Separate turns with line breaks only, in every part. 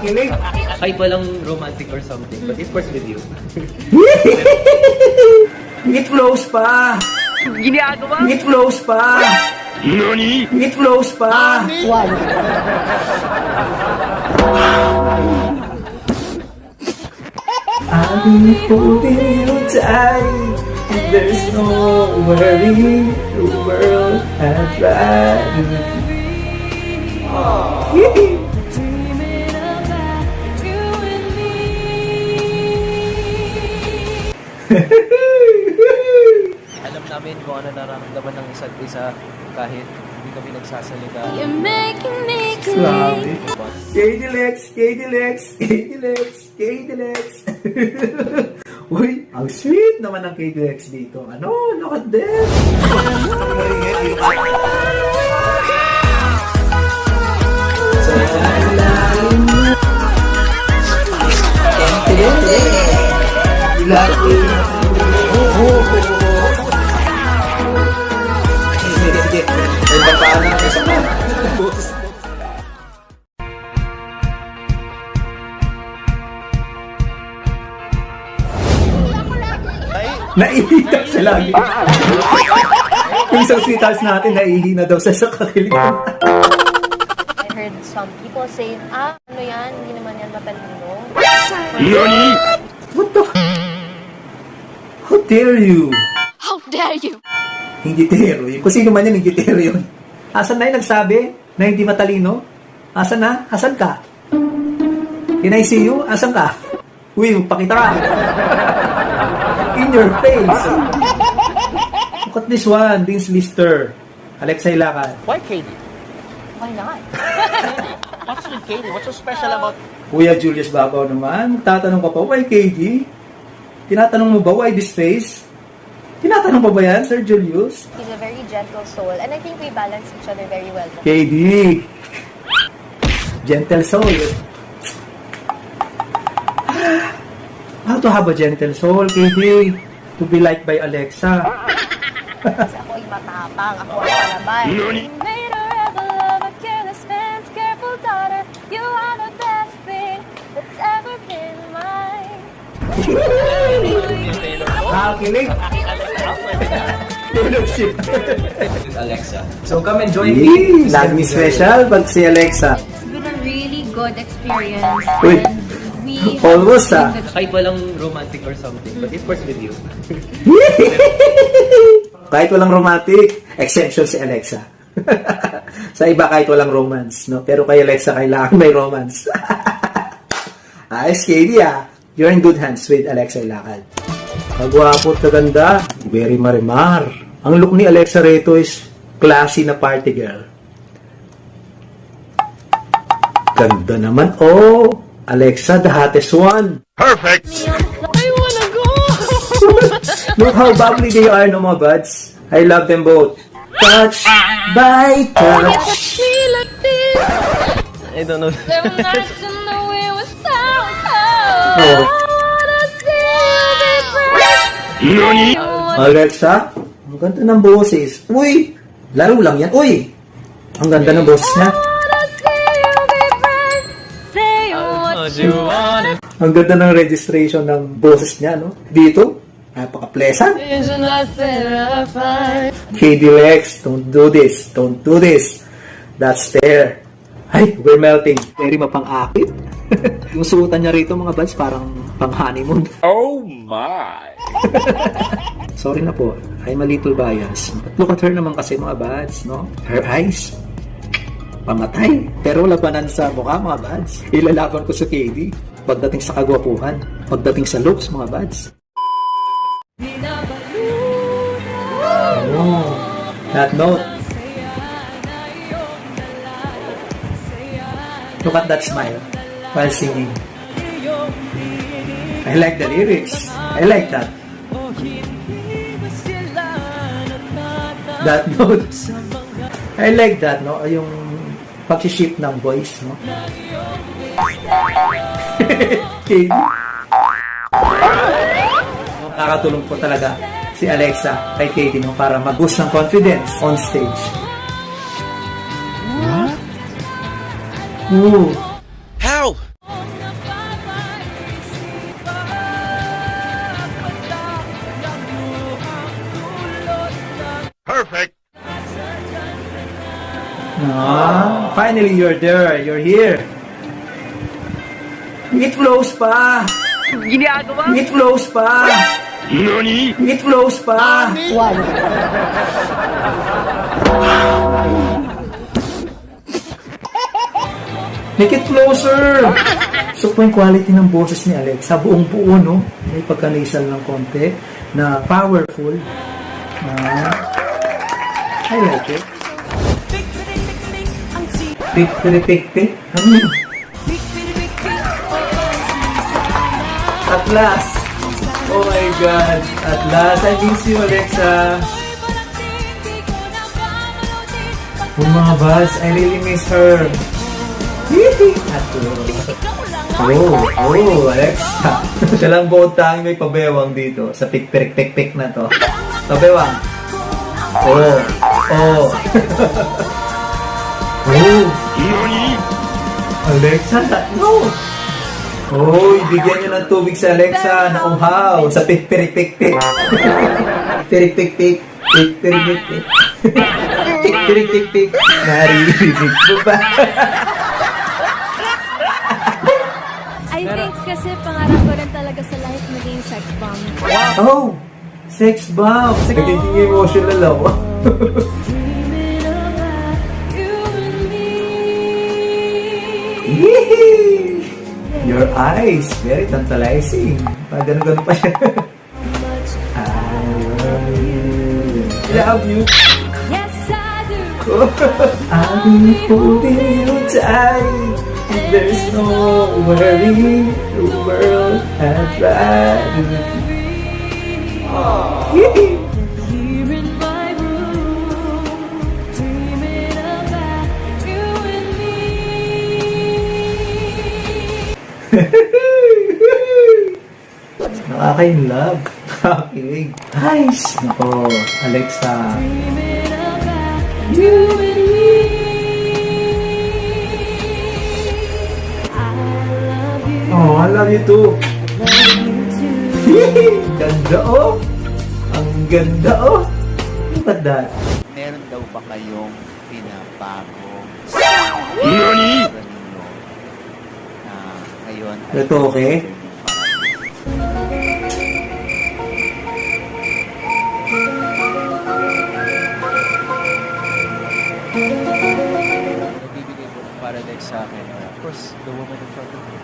Kilig.
Kahit walang romantic or something, but it was with you.
It flows pa.
Ginagawa?
It flows pa.
Nani?
It flows pa.
Wow.
I'll be holding you tight. There's no worry. The world has right.
Alam namin kung ano nararamdaman ng isa't isa kahit hindi kami nagsasalita.
You're making me
Grabe.
crazy.
K-Dilex, K-Dilex, K-Dilex, K-Dilex. Uy, ang sweet naman ng K-Dilex dito. Ano? Look at this. Sige. May papaan na sa Naihina siya lagi. Yung isang sweethearts natin, naihina daw siya sa kakiligan.
I heard some people say, ano yan? Hindi naman yan matalino.
Nani?
What the How dare you?
How dare you?
Hindi tero yun. Kung sino man yan, hindi tero yun. Asan na yung nagsabi na hindi matalino? Asan na? Asan ka? Can I see you? Asan ka? Uy, pakita ka. In your face. Look at this one. This Mr. Alexa Ilacan.
Why Katie?
Why not?
What's with Katie? What's so special about...
Kuya Julius Babaw naman. Tatanong ka pa, why KD? Tinatanong mo ba, why this face? Tinatanong pa ba yan, Sir Julius?
He's a very gentle soul, and I think we balance each other very well.
KD. Gentle soul. How to have a gentle soul, KD? To be liked by Alexa.
Kasi ako ay matapang, ako ay palabay.
Made a rebel of a careless man's careful daughter. You are the best thing that's ever been mine.
Kilig. Fellowship.
Alexa. So come and join me.
Yee, lagi special pag si Alexa.
It's been a really good experience.
Uy,
And we
almost
Kahit walang romantic or something, but it was with you.
Kahit walang romantic, exemption si Alexa. Sa iba kahit walang romance, no? Pero kay Alexa kailangan may romance. SKD You're in good hands with Alexa Ilacan. Magwapo at kaganda, very marimar. Ang look ni Alexa Reto is classy na party girl. Ganda naman. Oh, Alexa, the hottest one.
Perfect!
I wanna go!
Look how bubbly they are, no mga buds. I love them both. Touch by touch.
Feel like this.
I don't know.
There were nights in the way was so
Oh.
cold. I wanna see you be brave.
Alexa, ang ganda ng boses. Uy, laro lang yan. Uy, ang ganda ng boses niya.
Wanna see you be brave. Say what
you want it.
Ang ganda ng registration ng boses niya, no? Dito, napaka-pleasant.
is nothing I find.
KD-Lex, don't do this. Don't do this. That's there. Ay, we're melting. Very mapang-akit. Yung suotan niya rito, mga buds, parang pang-honeymoon.
Oh my!
Sorry na po, I'm a little biased. But look at her naman kasi, mga buds, no? Her eyes, pamatay. Pero labanan sa mukha, mga buds. Ilalaban ko sa KD. Pagdating sa kagwapuhan, pagdating sa looks, mga buds. Oh, that note. Look at that smile while singing. I like the lyrics. I like that. That note. I like that, no? Yung pag-shift ng voice, no? Okay. Nakakatulong po talaga si Alexa kay Katie, no? Para mag-boost ng confidence on stage. What? Ooh.
How?
Finally, you're there. You're here. It flows pa. It flows pa. It flows pa. Make it closer. So po yung quality ng boses ni Alexa, buong buo, no? May pagka-nasal ng konti, na powerful. I like it. Pick, pick, pick, pick. Ano yun? At last. Oh my God. At last. I miss you, Alexa. Oh mga buzz, I really miss her. Alexa. Siya lang buong tanging may pabewang dito sa pick-pick-pick-pick na to. Pabewang. Alexa, no. Ibigyan niyo ng tubig sa Alexa na uhaw sa pick-pick-pick-pick. Pick-pick-pick-pick. Pick-pick-pick-pick. Pick-pick-pick-pick. Naririnig mo ba?
I think kasi pangarap ko rin talaga sa life maging sex bomb.
Oh! Sex bomb! Nagiging emotional ako. Your eyes, very tantalizing. Ganun-ganun pa siya. I love you.
Yes, I do.
I'll be holding you tight. There's no worry. The world has tried.
Here in my room, dreaming about you and me.
Nakaka-inlove. Nakakilig. Nice! Nako, Alexa.
Dreaming about you and me.
Oh, I love you too.
Love you too.
Ganda oh. Ang ganda oh. Look at that.
Meron daw ba kayong pinabago?
NANI?
Na ngayon
Ito okay?
nagbibigay po ng paradise sa akin. Of course, the woman in front of me.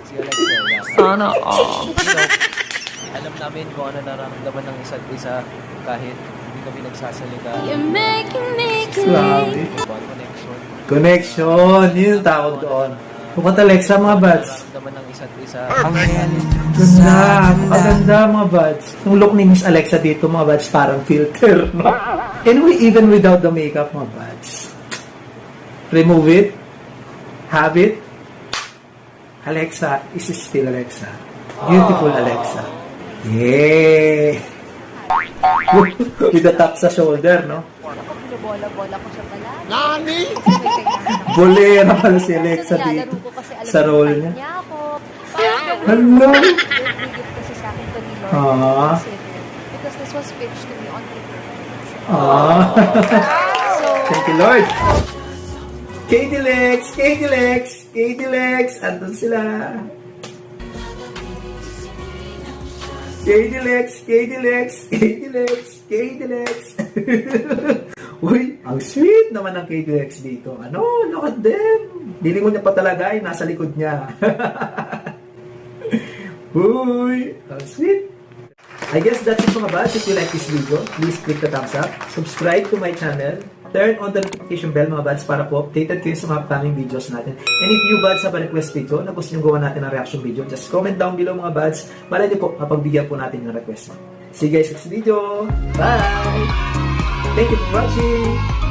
Si Alexa. Sana all. So, alam namin kung ano nararamdaman ng isa't isa kahit hindi kami nagsasalita.
You're making me
Grabe.
Bond connection.
Connection. Yun yung tawag doon. Look at Alexa mga buds.
Nararamdaman ng isa't isa.
Ganda. Maganda mga buds. Yung look ni Miss Alexa dito mga buds parang filter. No? Anyway, even without the makeup mga buds. Remove it. Have it. Alexa is still Alexa. Beautiful Alexa. Yeah. With the tap sa shoulder, no?
Ako, binobola-bola ko siya pala.
NANI?
Bolera pala si Alexa dito. Sa role niya.
Ako.
Hello.
Bigit kasi sa akin to ni Lord.
Ah.
Because this was pitched to me on paper. So,
Thank you, Lord. Katie Lex! Katie Lex! Katie Lex! Andun sila. Katie Lex! Katie Lex! Katie Lex! Katie Lex! Uy, ang sweet naman ng Katie Lex dito. Ano? Look at them! Dilingon niya pa talaga ay nasa likod niya. Uy, ang sweet! I guess that's it mga buds. If you like this video, please click the thumbs up, subscribe to my channel, turn on the notification bell mga buds para po updated kayo sa mga upcoming videos natin. And if you buds have a request video na gusto nyo gawa natin ng reaction video, just comment down below mga buds para din po mapagbigyan po natin ng request. See you guys next video. Bye! Thank you for watching!